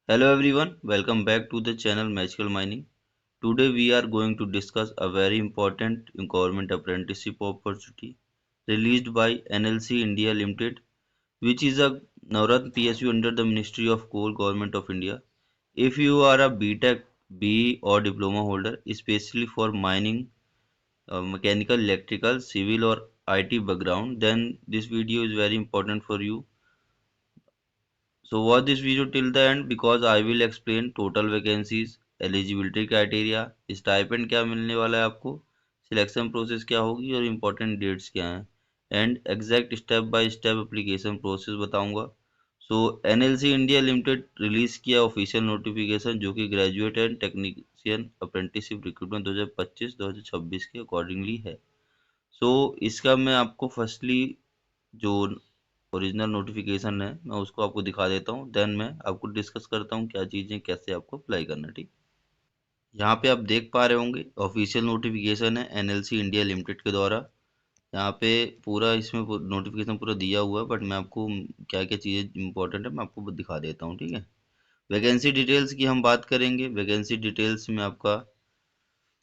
Hello everyone, welcome back to the channel Magical Mining. Today we are going to discuss a very important government apprenticeship opportunity released by NLC India Limited, which is a Navratna PSU under the Ministry of Coal, Government of India. If you are a BTech, BE or diploma holder, especially for mining, mechanical, electrical, civil or IT background, then this video is very important for you. So watch this video till the end because I will explain total vacancies, eligibility criteria, stipend क्या मिलने वाला है आपको, selection process क्या होगी और important dates क्या हैं and exact step by step application process बताऊंगा। सो एनएलसी इंडिया लिमिटेड रिलीज किया ऑफिशियल नोटिफिकेशन जो कि graduate and technician apprenticeship recruitment 2025-2026 के अकॉर्डिंगली है। सो इसका मैं आपको फर्स्टली जो ओरिजिनल नोटिफिकेशन है मैं उसको आपको दिखा देता हूँ, देन मैं आपको डिस्कस करता हूँ क्या चीज़ें कैसे आपको अप्लाई करना। ठीक, यहाँ पे आप देख पा रहे होंगे ऑफिशियल नोटिफिकेशन है एनएलसी इंडिया लिमिटेड के द्वारा। यहाँ पे पूरा इसमें नोटिफिकेशन पूरा दिया हुआ है, बट मैं आपको क्या क्या चीज़ें इंपॉर्टेंट है मैं आपको दिखा देता हूँ। ठीक है, वैकेंसी डिटेल्स की हम बात करेंगे। वैकेंसी डिटेल्स में आपका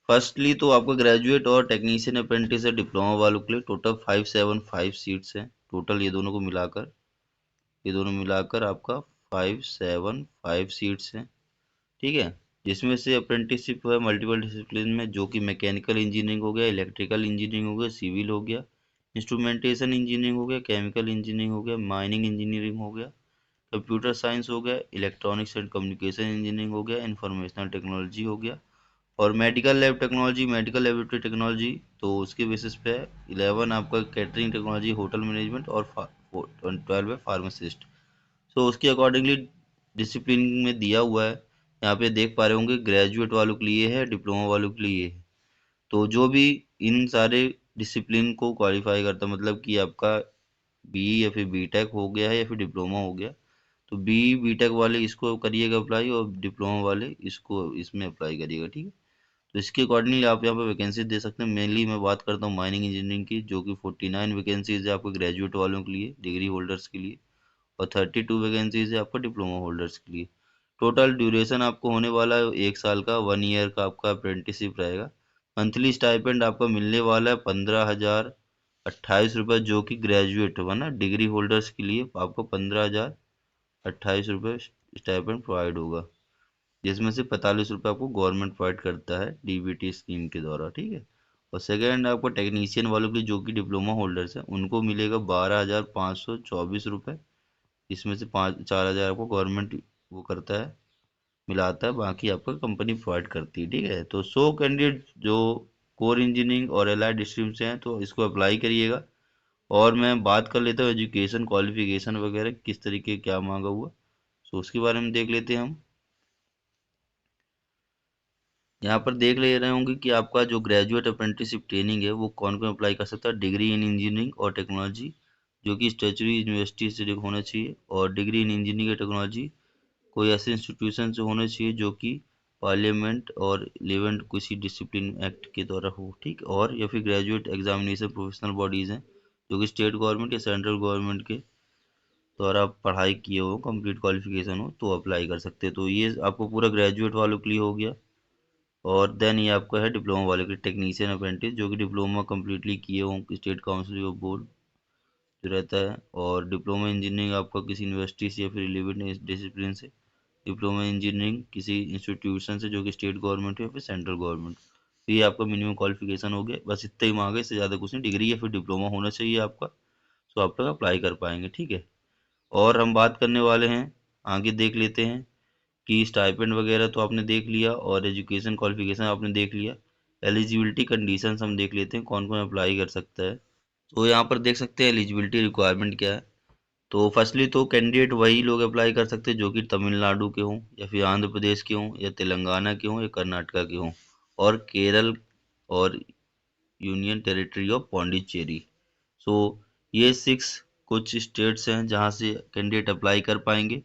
फर्स्टली तो आपका ग्रेजुएट और टेक्नीशियन अप्रेंटिस है डिप्लोमा वालों के लिए टोटल 575 सीट्स हैं टोटल, ये दोनों मिलाकर आपका 575 सीट्स हैं। ठीक है, जिसमें से अप्रेंटिसशिप है मल्टीपल डिसिप्लिन में, जो कि मैकेनिकल इंजीनियरिंग हो गया, इलेक्ट्रिकल इंजीनियरिंग हो गया, सिविल हो गया, इंस्ट्रूमेंटेशन इंजीनियरिंग हो गया, केमिकल इंजीनियरिंग हो गया, माइनिंग इंजीनियरिंग हो गया, कंप्यूटर साइंस हो गया, इलेक्ट्रॉनिक्स एंड कम्युनिकेशन इंजीनियरिंग हो गया, इंफॉर्मेशनल टेक्नोलॉजी हो गया और medical lab technology, medical laboratory technology. तो उसके बेसिस पे 11 आपका कैटरिंग टेक्नोलॉजी, होटल मैनेजमेंट और 12 है फार्मासिस्ट। सो उसके अकॉर्डिंगली डिसिप्लिन में दिया हुआ है। यहाँ पे देख पा रहे होंगे ग्रेजुएट वालों के लिए है, डिप्लोमा वालों के लिए है। तो जो भी इन सारे डिसिप्लिन को क्वालिफाई करता है, मतलब कि आपका बी या फिर बीटेक हो गया है या फिर डिप्लोमा हो गया, तो बी बीटेक वाले इसको करिएगा अप्लाई और डिप्लोमा वाले इसको इसमें अप्लाई करिएगा। ठीक है, तो इसके अकॉर्डिंगली आप यहाँ पे वैकेंसी दे सकते हैं। मेनली मैं बात करता हूँ माइनिंग इंजीनियरिंग की, जो कि 49 वैकेंसीज है आपको ग्रेजुएट वालों के लिए, डिग्री होल्डर्स के लिए, और 32 वैकेंसीज है आपका डिप्लोमा होल्डर्स के लिए। टोटल ड्यूरेशन आपको होने वाला है 1 साल का, 1 ईयर का आपका अप्रेंटिसशिप रहेगा। मंथली स्टाइपेंड आपका मिलने वाला है 15,028 रुपये, जो कि ग्रेजुएट होगा ना, डिग्री होल्डर्स के लिए आपको 15,028 रुपये स्टाइपेंड प्रोवाइड होगा, जिसमें से 45 रुपये आपको गवर्नमेंट प्रोवाइड करता है डीबीटी स्कीम के द्वारा। ठीक है, और सेकेंड आपको टेक्नीशियन वालों के लिए जो कि डिप्लोमा होल्डर्स हैं उनको मिलेगा 12,524 रुपये। इसमें से 4,000 आपको गवर्नमेंट वो करता है, मिलाता है, बाकी आपको कंपनी प्रोवाइड करती है। ठीक है, तो 100 कैंडिडेट जो कोर इंजीनियरिंग और एलाइड स्ट्रीम से हैं तो इसको अप्लाई करिएगा। और मैं बात कर लेता हूँ एजुकेशन क्वालिफिकेशन वगैरह किस तरीके क्या मांगा हुआ, सो उसके बारे में देख लेते हैं हम। यहाँ पर देख ले रहे होंगे कि आपका जो ग्रेजुएट अप्रेंटिसशिप ट्रेनिंग है वो कौन कौन अप्लाई कर सकता है। डिग्री इन इंजीनियरिंग और टेक्नोलॉजी, जो कि स्टेचुरी यूनिवर्सिटी से होना चाहिए, और डिग्री इन इंजीनियरिंग और टेक्नोलॉजी कोई ऐसे इंस्टीट्यूशन से होना चाहिए जो कि पार्लियामेंट और इलेवेंट किसी डिसिप्लिन एक्ट के द्वारा हो। ठीक, और या फिर ग्रेजुएट एग्जामिनेशन प्रोफेशनल बॉडीज़ हैं जो कि स्टेट गवर्नमेंट या सेंट्रल गवर्नमेंट के द्वारा पढ़ाई किए हो, कंप्लीट क्वालिफिकेशन हो तो अप्लाई कर सकते हैं। तो ये आपको पूरा ग्रेजुएट वालों के लिए हो गया। और देन ये आपका है डिप्लोमा वाले के टेक्नीशियन अप्रेंटिस, जो कि डिप्लोमा कम्प्लीटली किए हों स्टेट काउंसिल ऑफ बोर्ड जो रहता है, और डिप्लोमा इंजीनियरिंग आपका किसी यूनिवर्सिटी से या फिर रिलेवेंट डिसिप्लिन से, डिप्लोमा इंजीनियरिंग किसी इंस्टीट्यूशन से जो कि स्टेट गवर्नमेंट हो या फिर सेंट्रल गवर्नमेंट। तो ये आपका मिनिमम क्वालिफिकेशन हो गया, बस इतना ही मांगे, इससे ज़्यादा कुछ नहीं, डिग्री या फिर डिप्लोमा होना चाहिए आपका, तो आप लोग अप्लाई कर पाएंगे। ठीक है, और हम बात करने वाले हैं, आगे देख लेते हैं कि स्टाइपेंड वगैरह तो आपने देख लिया और एजुकेशन क्वालिफिकेशन आपने देख लिया। एलिजिबिलिटी कंडीशंस हम देख लेते हैं कौन कौन अप्लाई कर सकता है। तो यहाँ पर देख सकते हैं एलिजिबिलिटी रिक्वायरमेंट क्या है। तो फर्स्टली तो कैंडिडेट वही लोग अप्लाई कर सकते हैं जो कि तमिलनाडु के हों या फिर आंध्र प्रदेश के हों या तेलंगाना के हों या कर्नाटका के हों, और केरल और यूनियन टेरिटरी ऑफ पौंडीचेरी। सो ये 6 कुछ स्टेट्स हैं जहाँ से कैंडिडेट अप्लाई कर पाएंगे।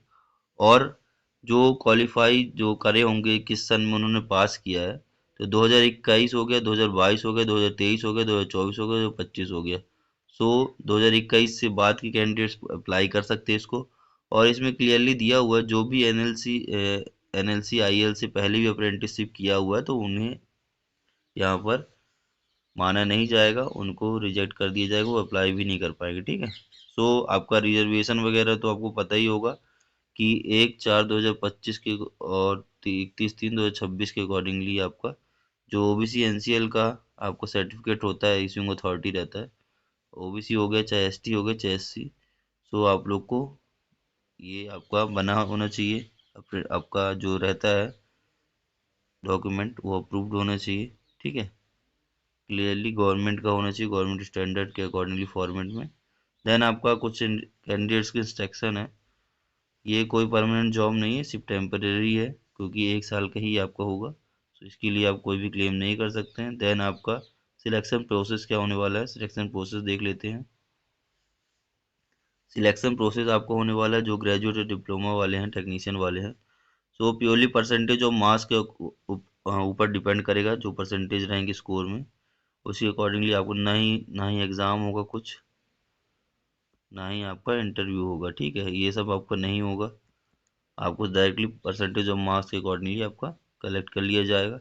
और जो क्वालिफाई जो करे होंगे किस सन में उन्होंने पास किया है, तो 2021 हो गया, 2022 हो गया, 2023 हो गया, 2024 हो गया, 2025 हो गया। सो 2021 से बाद के कैंडिडेट्स अप्लाई कर सकते हैं इसको, और इसमें क्लियरली दिया हुआ है जो भी एनएलसी आईएल से पहले भी अप्रेंटिसशिप किया हुआ है तो उन्हें यहाँ पर माना नहीं जाएगा, उनको रिजेक्ट कर दिया जाएगा, वो अप्लाई भी नहीं कर पाएंगे। ठीक है। सो आपका रिजर्वेशन वगैरह तो आपको पता ही होगा कि 1/4/2025 के और 31/3/2026 के अकॉर्डिंगली आपका जो ओबीसी एनसीएल का आपको सर्टिफिकेट होता है, इशूइंग अथॉरिटी रहता है, ओबीसी हो गया चाहे एसटी हो गया चाहे एससी। सो आप लोग को ये आपका बना होना चाहिए, आपका जो रहता है डॉक्यूमेंट वो अप्रूव्ड होना चाहिए। ठीक है। क्लियरली गवर्नमेंट का होना चाहिए, गवर्नमेंट स्टैंडर्ड के अकॉर्डिंगली फॉर्मेट में। देन आपका कुछ कैंडिडेट्स की इंस्ट्रक्शन है। ये कोई परमानेंट जॉब नहीं है, सिर्फ टेम्परेरी है, क्योंकि 1 साल का ही आपका होगा, तो इसके लिए आप कोई भी क्लेम नहीं कर सकते हैं। देन आपका सिलेक्शन प्रोसेस क्या होने वाला है, सिलेक्शन प्रोसेस देख लेते हैं। सिलेक्शन प्रोसेस आपको होने वाला है जो ग्रेजुएट और डिप्लोमा वाले हैं, टेक्नीशियन वाले हैं, सो प्योरली परसेंटेज ऑफ मार्क्स के ऊपर डिपेंड करेगा, जो परसेंटेज रहेंगे स्कोर में उसी अकॉर्डिंगली आपको ना ही एग्ज़ाम होगा कुछ, ना ही आपका इंटरव्यू होगा। ठीक है, ये सब आपका नहीं होगा, आपको डायरेक्टली परसेंटेज ऑफ मार्क्स के अकॉर्डिंगली आपका कलेक्ट कर लिया जाएगा।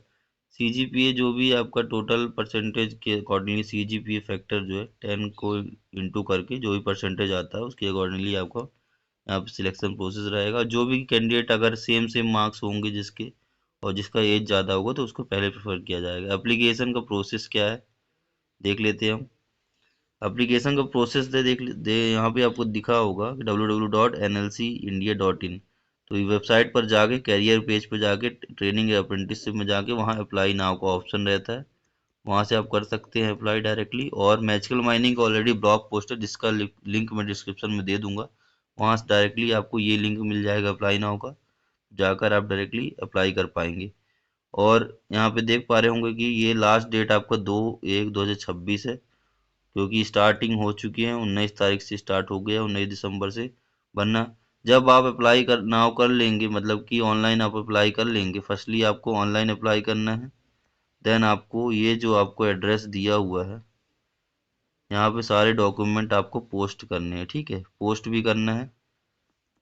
सीजीपीए जो भी आपका टोटल परसेंटेज के अकॉर्डिंगली सीजीपीए फैक्टर जो है 10 को इंटू करके जो भी परसेंटेज आता है उसके अकॉर्डिंगली आपका यहाँ पे सिलेक्शन प्रोसेस रहेगा। जो भी कैंडिडेट अगर सेम सेम मार्क्स होंगे जिसके और जिसका एज ज़्यादा होगा तो उसको पहले प्रेफर किया जाएगा। एप्लीकेशन का प्रोसेस क्या है देख लेते हैं हम। एप्लीकेशन का प्रोसेस दे यहाँ पे आपको दिखा होगा कि www.nlcindia.in, तो ये वेबसाइट पर जाके कैरियर पेज पर जाके ट्रेनिंग या अप्रेंटिसशिप में जाके वहाँ अप्लाई नाउ का ऑप्शन रहता है, वहाँ से आप कर सकते हैं अप्लाई डायरेक्टली। और मैजिकल माइनिंग का ऑलरेडी ब्लॉग पोस्ट है जिसका लिंक मैं डिस्क्रिप्शन में दे दूंगा, वहाँ से डायरेक्टली आपको ये लिंक मिल जाएगा अप्लाई नाउ का, जाकर आप डायरेक्टली अप्लाई कर पाएंगे। और यहाँ पे देख पा रहे होंगे कि ये लास्ट डेट आपका 2/1/2026 है, क्योंकि स्टार्टिंग हो चुकी है, 19 तारीख से स्टार्ट हो गया, 19 दिसंबर से। वरना जब आप अप्लाई कर नाउ कर लेंगे, मतलब कि ऑनलाइन आप अप्लाई कर लेंगे, फर्स्टली आपको ऑनलाइन अप्लाई करना है। देन आपको ये जो आपको एड्रेस दिया हुआ है यहाँ पे सारे डॉक्यूमेंट आपको पोस्ट करने हैं। ठीक है, पोस्ट भी करना है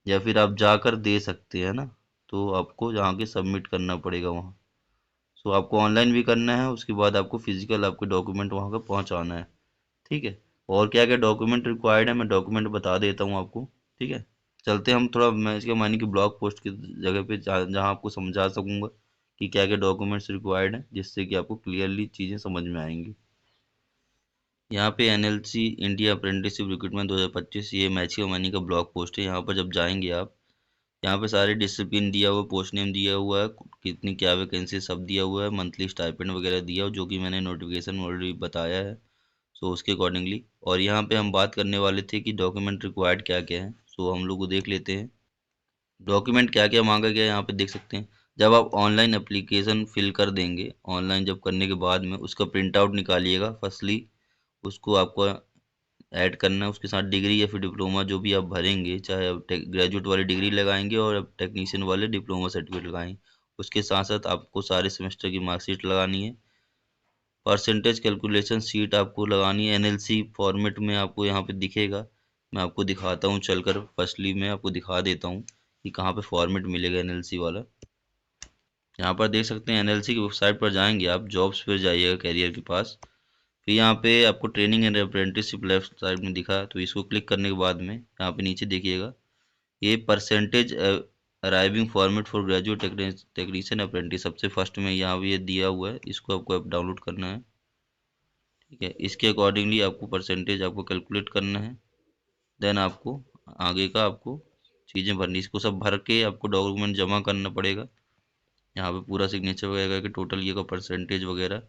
या फिर आप जाकर दे सकते हैं ना, तो आपको जाके सबमिट करना पड़ेगा वहाँ। सो आपको ऑनलाइन भी करना है, उसके बाद आपको फिजिकल आपके डॉक्यूमेंट वहाँ का पहुँचाना है। ठीक है। और क्या क्या डॉक्यूमेंट रिक्वायर्ड है मैं डॉक्यूमेंट बता देता हूँ आपको। ठीक है। चलते हम थोड़ा मैं इसके मायने की ब्लॉग पोस्ट की जगह पे जहाँ आपको समझा सकूंगा कि क्या क्या डॉक्यूमेंट्स रिक्वायर्ड हैं, जिससे कि आपको क्लियरली चीज़ें समझ में आएंगी। यहाँ पे एनएलसी इंडिया अप्रेंटिसशिप रिक्रूटमेंट 2025 ये मैच का मनी का ब्लॉग पोस्ट है। यहाँ पर जब जाएंगे आप, यहाँ पे सारे डिसिप्लिन दिया हुआ है, पोस्ट नेम दिया हुआ है, कितनी क्या वैकेंसी सब दिया हुआ है, मंथली स्टाइपेंड वगैरह दिया हुआ जो कि मैंने नोटिफिकेशन में ऑलरेडी बताया है। सो उसके अकॉर्डिंगली और यहाँ पे हम बात करने वाले थे कि डॉक्यूमेंट रिक्वायर्ड क्या क्या है, सो हम लोग को देख लेते हैं डॉक्यूमेंट क्या क्या मांगा गया है। यहाँ पे देख सकते हैं, जब आप ऑनलाइन एप्लीकेशन फिल कर देंगे, ऑनलाइन जब करने के बाद में उसका प्रिंट आउट निकालिएगा, फर्स्टली उसको आपको ऐड करना है, उसके साथ डिग्री या फिर डिप्लोमा जो भी आप भरेंगे, चाहे आप ग्रेजुएट वाली डिग्री लगाएंगे और आप टेक्नीशियन वाले डिप्लोमा सर्टिफिकेट लगाएंगे, उसके साथ साथ आपको सारे सेमेस्टर की मार्कशीट लगानी है। परसेंटेज कैलकुलेशन शीट आपको लगानी है, एनएलसी फॉर्मेट में आपको यहाँ पे दिखेगा, मैं आपको दिखाता हूँ चलकर, फर्स्टली मैं आपको दिखा देता हूँ कि कहाँ पे फॉर्मेट मिलेगा एनएलसी वाला। यहाँ पर देख सकते हैं एनएलसी की वेबसाइट पर जाएंगे आप, जॉब्स पर जाइएगा कैरियर के पास, फिर यहाँ पे आपको training and apprenticeship left side में दिखा, तो इसको क्लिक करने के बाद में यहाँ पे नीचे देखिएगा ये percentage arriving format for graduate technician apprentice, सबसे फर्स्ट में यहाँ पे ये दिया हुआ है, इसको आपको डाउनलोड करना है। ठीक है, इसके अकॉर्डिंगली आपको परसेंटेज आपको कैलकुलेट करना है। देन आपको आगे का आपको चीज़ें भरनी, इसको सब भर के आपको डॉक्यूमेंट जमा करना पड़ेगा। यहाँ पे पूरा सिग्नेचर वगैरह कि टोटल ये का परसेंटेज वगैरह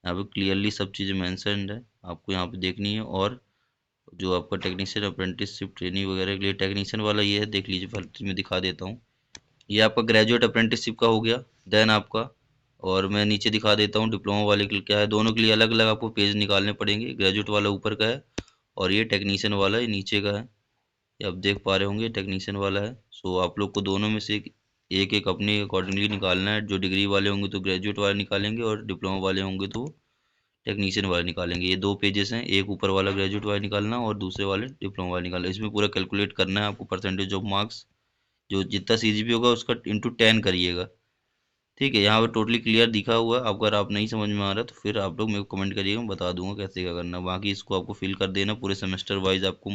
यहाँ पे क्लियरली सब चीज़ें मैंशनड है, आपको यहाँ पे देखनी है। और जो आपका टेक्नीशियन अप्रेंटिसशिप ट्रेनिंग वगैरह के लिए टेक्नीशियन वाला ये है, देख लीजिए फर्स्ट में दिखा देता हूँ, ये आपका ग्रेजुएट अप्रेंटिसशिप का हो गया। देन आपका और मैं नीचे दिखा देता हूँ डिप्लोमा वाले के लिए क्या है, दोनों के लिए अलग अलग आपको पेज निकालने पड़ेंगे, ग्रेजुएट वाला ऊपर का है और ये टेक्नीशियन वाला ये नीचे का है। ये आप देख पा रहे होंगे टेक्नीशियन वाला है। सो आप लोग को दोनों में से एक एक अपने अकॉर्डिंगली निकालना है, जो डिग्री वाले होंगे तो ग्रेजुएट वाले निकालेंगे और डिप्लोमा वाले होंगे तो टेक्नीशियन वाले निकालेंगे। ये 2 पेजेस हैं, एक ऊपर वाला ग्रेजुएट वाला निकालना और दूसरे वाले डिप्लोमा वाला निकालना। इसमें पूरा कैलकुलेट करना है आपको परसेंटेज ऑफ मार्क्स, जो जितना सीजीपी होगा उसका इंटू 10 करिएगा। ठीक है, यहाँ पर टोटली क्लियर दिखा हुआ है। अगर आप नहीं समझ में आ रहा तो फिर आप लोग मेरे को कमेंट करिएगा, मैं बता दूंगा कैसे क्या करना है। बाकी इसको आपको फिल कर देना, पूरे सेमेस्टर वाइज आपको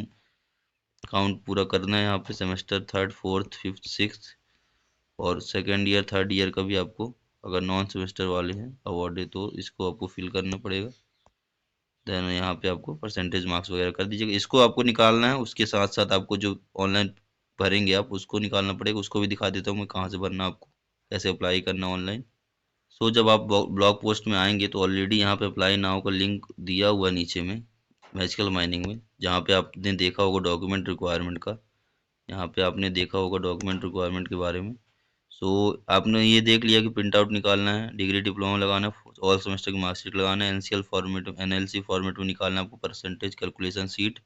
काउंट पूरा करना है। यहाँ पे semester third, fourth, fifth, sixth और सेकेंड ईयर, थर्ड ईयर का भी आपको, अगर नॉन सेमेस्टर वाले हैं अवॉर्ड है तो इसको आपको फिल करना पड़ेगा। देन यहाँ पे आपको परसेंटेज मार्क्स वगैरह कर दीजिएगा। इसको आपको निकालना है, उसके साथ साथ आपको जो ऑनलाइन भरेंगे आप उसको निकालना पड़ेगा। उसको भी दिखा देता हूँ मैं कहाँ से भरना आपको, कैसे अप्लाई करना ऑनलाइन। सो जब आप ब्लॉग पोस्ट में आएंगे तो ऑलरेडी यहाँ पे अप्लाई नाउ का लिंक दिया हुआ है नीचे में, मैजिकल माइनिंग में, जहाँ पे आपने देखा होगा डॉक्यूमेंट रिक्वायरमेंट का। यहाँ पे आपने देखा होगा डॉक्यूमेंट रिक्वायरमेंट के बारे में। सो आपने ये देख लिया कि प्रिंट आउट निकालना है, डिग्री डिप्लोमा लगाना है, ऑल सेमेस्टर की मार्कशीट लगाना है, एनसीएल फॉर्मेट, एनएलसी फॉर्मेट में निकालना है आपको परसेंटेज कैलकुलेशन सीट,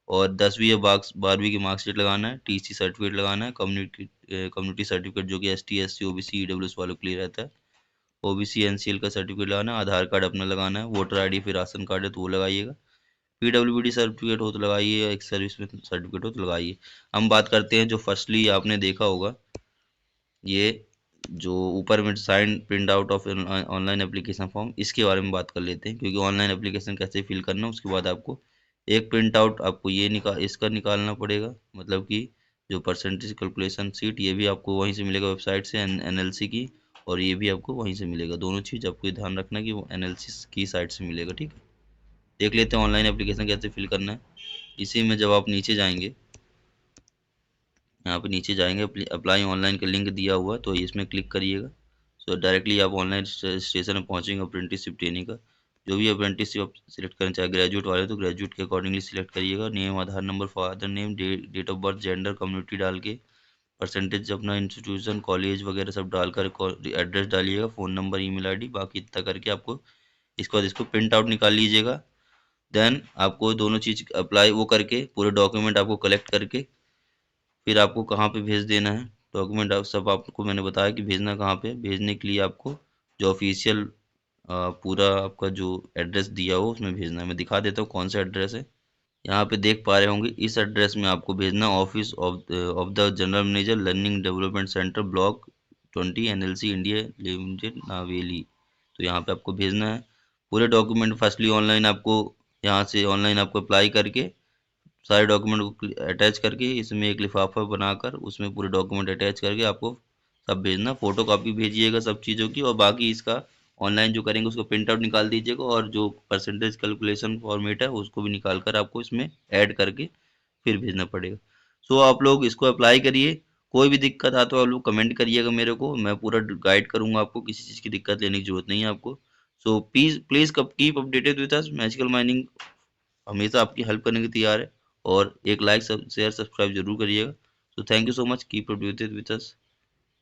और 10वीं या 12वीं की मार्कशीट लगाना है, टीसी सर्टिफिकेट लगाना है, कम्युनिटी सर्टिफिकेट जो कि एसटी, एससी, ओबीसी, ईडब्ल्यूएस वालों के लिए रहता है, ओबीसी एनसीएल का सर्टिफिकेट लगाना है, आधार कार्ड अपना लगाना है, वोटर आईडी फिर राशन कार्ड है तो वो लगाइएगा, पीडब्ल्यूडी सर्टिफिकेट हो तो लगाइए, या एक सर्विस में सर्टिफिकेट हो तो लगाइए। हम बात करते हैं जो फर्स्टली आपने देखा होगा, ये जो ऊपर में sign print out of online application form, इसके बारे में बात कर लेते हैं, क्योंकि ऑनलाइन एप्लीकेशन कैसे फिल करना है उसके बाद आपको एक प्रिंट आउट आपको ये इसका निकालना पड़ेगा। मतलब कि जो परसेंटेज कैलकुलेशन सीट, ये भी आपको वहीं से मिलेगा वेबसाइट से, एनएलसी की, और ये भी आपको वहीं से मिलेगा। दोनों चीज़ आपको ये ध्यान रखना कि वो एनएलसी की साइट से मिलेगा। ठीक है, देख लेते हैं ऑनलाइन एप्लीकेशन कैसे फिल करना है। इसी में जब आप नीचे जाएंगे, यहाँ पे नीचे जाएंगे, अप्लाई ऑनलाइन का लिंक दिया हुआ है तो इसमें क्लिक करिएगा। सो डायरेक्टली आप ऑनलाइन रजिस्ट्रेशन में पहुँचेंगे अप्रेंटिसशिप ट्रेनिंग का। जो भी अप्रेंटिसशिप आप सिलेक्ट करना चाहे, ग्रेजुएट वाले तो ग्रेजुएट के अकॉर्डिंगली सिलेक्ट करिएगा। Name, Aadhaar number, father name, date of birth, gender, community डाल के, परसेंटेज अपना इंस्टीट्यूशन, कॉलेज वगैरह सब डालकर एड्रेस डालिएगा, फ़ोन नंबर, ईमेल आईडी, बाकी इतना करके आपको इसके बाद इसको प्रिंट आउट निकाल लीजिएगा। देन आपको दोनों चीज़ अप्लाई वो करके पूरे डॉक्यूमेंट आपको कलेक्ट करके फिर आपको कहाँ पे भेज देना है डॉक्यूमेंट, आप सब आपको मैंने बताया कि भेजना कहाँ पे है। भेजने के लिए आपको जो ऑफिशियल पूरा आपका जो एड्रेस दिया हो उसमें भेजना है। मैं दिखा देता हूँ कौन सा एड्रेस है। यहाँ पे देख पा रहे होंगे, इस एड्रेस में आपको भेजना, office of the general manager, learning development centre, block 20, NLC India limited, Navelim. तो यहाँ पे आपको भेजना है पूरे डॉक्यूमेंट। फर्स्टली ऑनलाइन आपको, यहाँ से ऑनलाइन आपको अप्लाई करके सारे डॉक्यूमेंट को अटैच करके इसमें एक लिफाफा बनाकर उसमें पूरे डॉक्यूमेंट अटैच करके आपको सब भेजना। फोटो कॉपी भेजिएगा सब चीज़ों की, और बाकी इसका ऑनलाइन जो करेंगे उसको प्रिंट आउट निकाल दीजिएगा, और जो परसेंटेज कैलकुलेशन फॉर्मेट है उसको भी निकाल कर आपको इसमें ऐड करके फिर भेजना पड़ेगा। सो आप लोग इसको अप्लाई करिए। कोई भी दिक्कत आता तो आप लोग कमेंट करिएगा मेरे को, मैं पूरा गाइड करूंगा आपको, किसी चीज़ की दिक्कत लेने की जरूरत नहीं है आपको। So please please keep updated with us. Magical mining हमेशा आपकी हेल्प करने के तैयार है, और एक लाइक, सब शेयर, सब्सक्राइब जरूर करिएगा। तो thank you so much, keep updated with us.